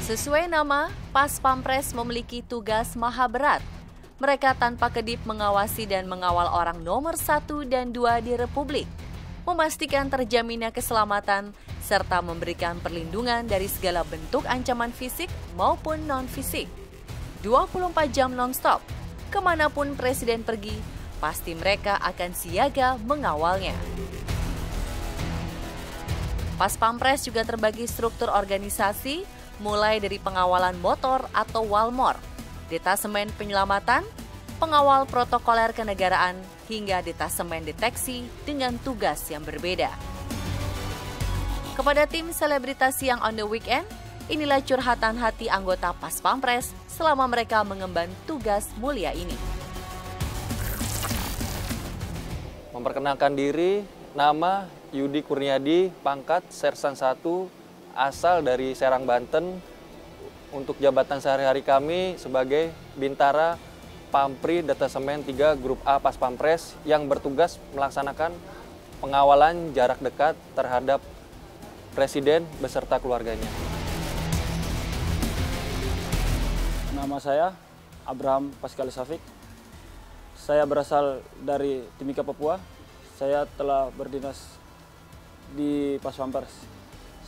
Sesuai nama, Pas Pampres memiliki tugas maha berat. Mereka tanpa kedip mengawasi dan mengawal orang nomor 1 dan 2 di Republik, memastikan terjaminnya keselamatan, serta memberikan perlindungan dari segala bentuk ancaman fisik maupun non-fisik. 24 jam non-stop, kemanapun Presiden pergi, pasti mereka akan siaga mengawalnya. Pas Pampres juga terbagi struktur organisasi, mulai dari pengawalan motor atau Walmor, detasemen penyelamatan, pengawal protokoler kenegaraan, hingga detasemen deteksi dengan tugas yang berbeda. Kepada tim selebritas yang on the weekend, inilah curhatan hati anggota Pas Pampres selama mereka mengemban tugas mulia ini. Memperkenalkan diri, nama Yudi Kurniadi, pangkat Sersan 1, asal dari Serang, Banten. Untuk jabatan sehari-hari kami sebagai Bintara Pampri Detasemen 3 Grup A Pas Pampres yang bertugas melaksanakan pengawalan jarak dekat terhadap Presiden beserta keluarganya. Nama saya Abraham Pascal Safik. Saya berasal dari Timika, Papua. Saya telah berdinas di Pas Pampres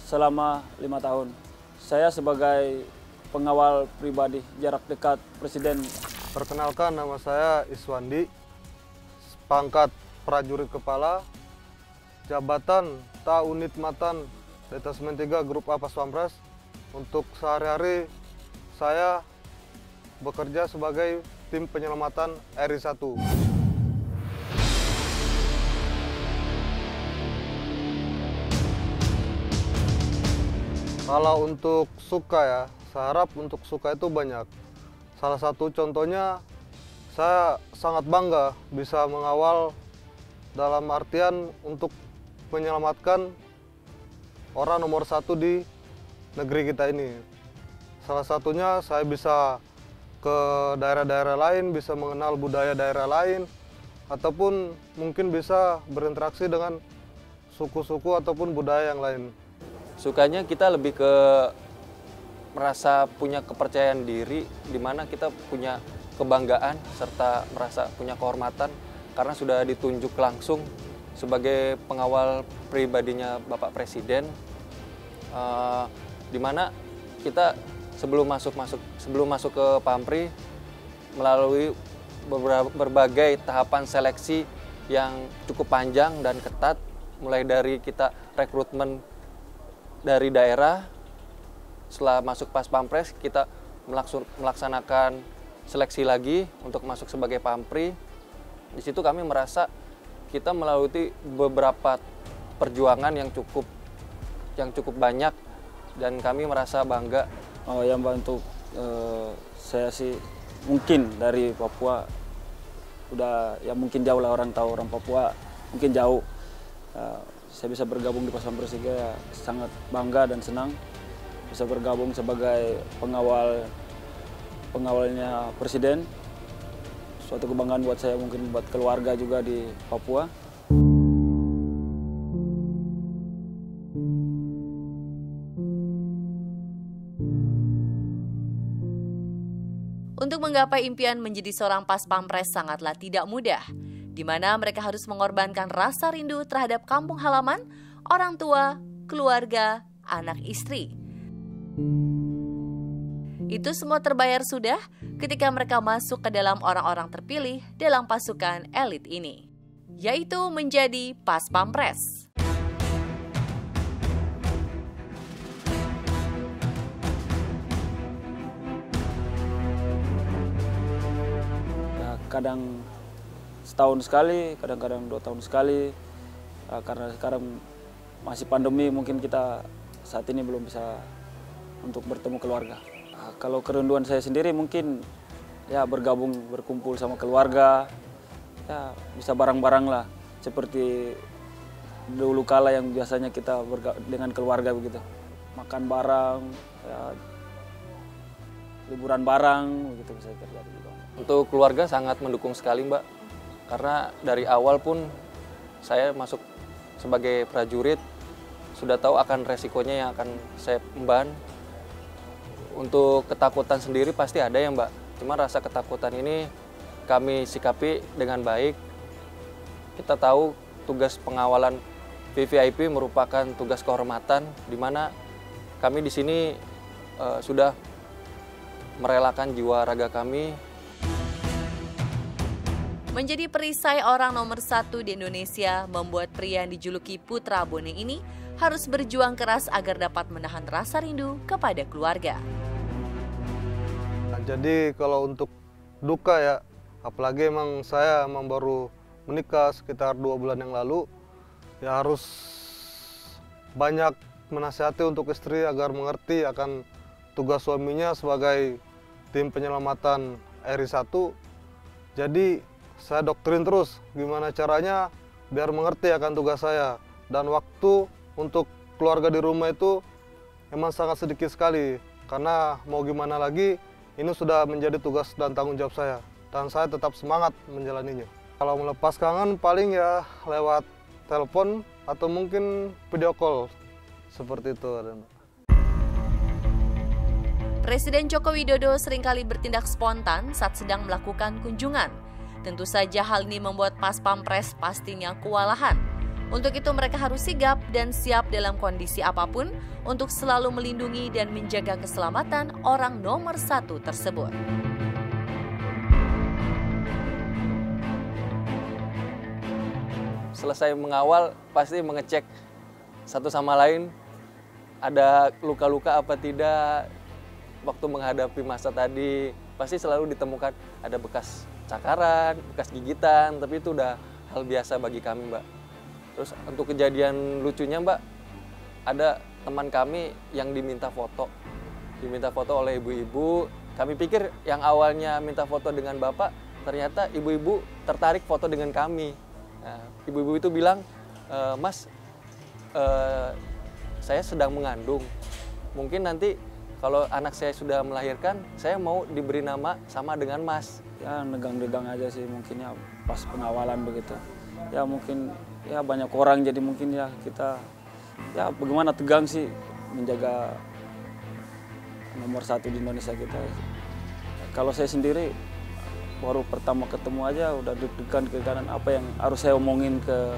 selama 5 tahun. Saya sebagai pengawal pribadi jarak dekat Presiden. Perkenalkan, nama saya Iswandi, pangkat prajurit kepala, jabatan Ta Unit Matan Detasemen 3 Grup A Pas Pampres. Untuk sehari-hari saya bekerja sebagai tim penyelamatan RI1. Kalau untuk suka ya, saya harap untuk suka itu banyak. Salah satu contohnya, saya sangat bangga bisa mengawal dalam artian untuk menyelamatkan orang nomor 1 di negeri kita ini. Salah satunya saya bisa ke daerah-daerah lain, bisa mengenal budaya daerah lain, ataupun mungkin bisa berinteraksi dengan suku-suku ataupun budaya yang lain. Sukanya kita lebih ke merasa punya kepercayaan diri, di mana kita punya kebanggaan serta merasa punya kehormatan karena sudah ditunjuk langsung sebagai pengawal pribadinya Bapak Presiden, di mana kita sebelum masuk ke Pampri melalui berbagai tahapan seleksi yang cukup panjang dan ketat, mulai dari kita rekrutmen dari daerah. Setelah masuk Pas Pampres, kita melaksanakan seleksi lagi untuk masuk sebagai Pampri. Di situ kami merasa kita melalui beberapa perjuangan yang cukup banyak, dan kami merasa bangga. Yang bantu saya sih mungkin dari Papua, udah ya mungkin jauh lah orang tahu orang Papua, mungkin jauh. Saya bisa bergabung di Pas Pampres juga ya, sangat bangga dan senang bisa bergabung sebagai pengawalnya Presiden. Suatu kebanggaan buat saya, mungkin buat keluarga juga di Papua. Untuk menggapai impian menjadi seorang Pas Pampres sangatlah tidak mudah, di mana mereka harus mengorbankan rasa rindu terhadap kampung halaman, orang tua, keluarga, anak istri. Itu semua terbayar sudah ketika mereka masuk ke dalam orang-orang terpilih dalam pasukan elit ini, yaitu menjadi Pas Pampres. Kadang setahun sekali, kadang-kadang 2 tahun sekali, karena sekarang masih pandemi, mungkin kita saat ini belum bisa untuk bertemu keluarga. Kalau kerinduan saya sendiri mungkin ya berkumpul sama keluarga, ya bisa bareng-bareng lah, seperti dulu kala yang biasanya kita dengan keluarga begitu, makan bareng, ya, liburan bareng, begitu bisa terjadi juga. Untuk keluarga sangat mendukung sekali, Mbak, karena dari awal pun saya masuk sebagai prajurit sudah tahu akan resikonya yang akan saya emban. Untuk ketakutan sendiri pasti ada ya Mbak. Cuma rasa ketakutan ini kami sikapi dengan baik. Kita tahu tugas pengawalan VVIP merupakan tugas kehormatan, di mana kami di sini sudah merelakan jiwa raga kami. Menjadi perisai orang nomor 1 di Indonesia membuat pria yang dijuluki Putra Bone ini harus berjuang keras agar dapat menahan rasa rindu kepada keluarga. Nah, jadi kalau untuk duka ya, apalagi emang saya baru menikah sekitar 2 bulan yang lalu, ya harus banyak menasihati untuk istri agar mengerti akan tugas suaminya sebagai tim penyelamatan RI1. Jadi saya doktrin terus gimana caranya biar mengerti akan tugas saya. Dan waktu untuk keluarga di rumah itu emang sangat sedikit sekali. Karena mau gimana lagi, ini sudah menjadi tugas dan tanggung jawab saya. Dan saya tetap semangat menjalaninya. Kalau melepas kangen paling ya lewat telepon atau mungkin video call. Seperti itu. Presiden Joko Widodo seringkali bertindak spontan saat sedang melakukan kunjungan. Tentu saja hal ini membuat Pas Pampres pastinya kewalahan. Untuk itu mereka harus sigap dan siap dalam kondisi apapun untuk selalu melindungi dan menjaga keselamatan orang nomor 1 tersebut. Selesai mengawal pasti mengecek satu sama lain ada luka-luka apa tidak. Waktu menghadapi masa tadi pasti selalu ditemukan ada bekas cakaran, bekas gigitan, tapi itu udah hal biasa bagi kami Mbak. Terus untuk kejadian lucunya Mbak, ada teman kami yang diminta foto oleh ibu-ibu. Kami pikir yang awalnya minta foto dengan Bapak, ternyata ibu-ibu tertarik foto dengan kami. Nah, ibu-ibu itu bilang, Mas, saya sedang mengandung. Mungkin nanti kalau anak saya sudah melahirkan, saya mau diberi nama sama dengan Mas. Ya negang-negang aja sih mungkin ya pas pengawalan begitu. Ya mungkin ya banyak orang jadi mungkin ya kita ya bagaimana tegang sih menjaga nomor 1 di Indonesia kita. Kalau saya sendiri baru pertama ketemu aja udah deg-degan ke kanan apa yang harus saya omongin ke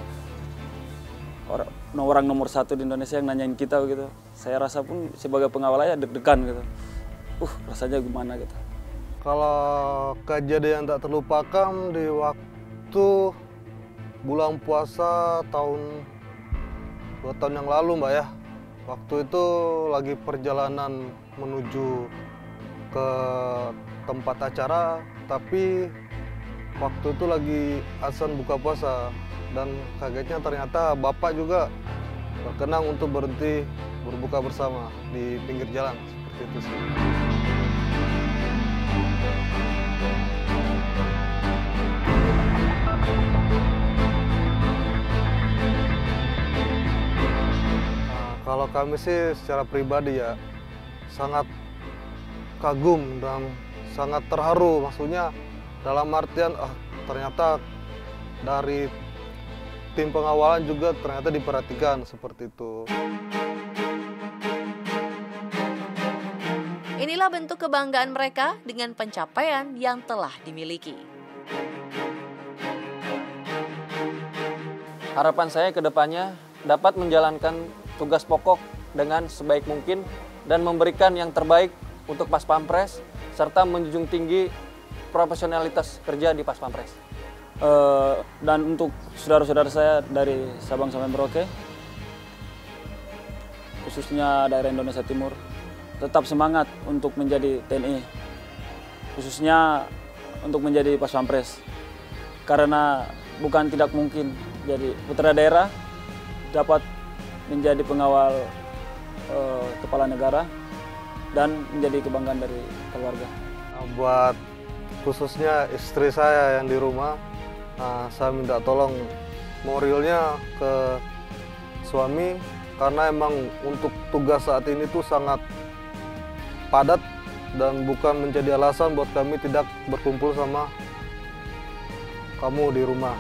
orang nomor 1 di Indonesia yang nanyain kita gitu. Saya rasa pun sebagai pengawal aja deg-degan gitu. Rasanya gimana gitu. Kalau kejadian tak terlupakan di waktu bulan puasa 2 tahun yang lalu Mbak ya. Waktu itu lagi perjalanan menuju ke tempat acara, tapi waktu itu lagi azan buka puasa. Dan kagetnya ternyata Bapak juga berkenan untuk berhenti berbuka bersama di pinggir jalan, seperti itu sih. Nah, kalau kami sih secara pribadi ya sangat kagum dan sangat terharu, maksudnya dalam artian ternyata dari tim pengawalan juga ternyata diperhatikan seperti itu. Inilah bentuk kebanggaan mereka dengan pencapaian yang telah dimiliki. Harapan saya ke depannya dapat menjalankan tugas pokok dengan sebaik mungkin dan memberikan yang terbaik untuk Pas Pampres serta menjunjung tinggi profesionalitas kerja di Pas Pampres. Dan untuk saudara-saudara saya dari Sabang sampai Merauke, khususnya daerah Indonesia Timur, tetap semangat untuk menjadi TNI, khususnya untuk menjadi Pas Pampres. Karena bukan tidak mungkin jadi putra daerah dapat menjadi pengawal kepala negara dan menjadi kebanggaan dari keluarga. Buat khususnya istri saya yang di rumah, saya minta tolong moralnya ke suami karena emang untuk tugas saat ini tuh sangat padat dan bukan menjadi alasan buat kami tidak berkumpul sama kamu di rumah.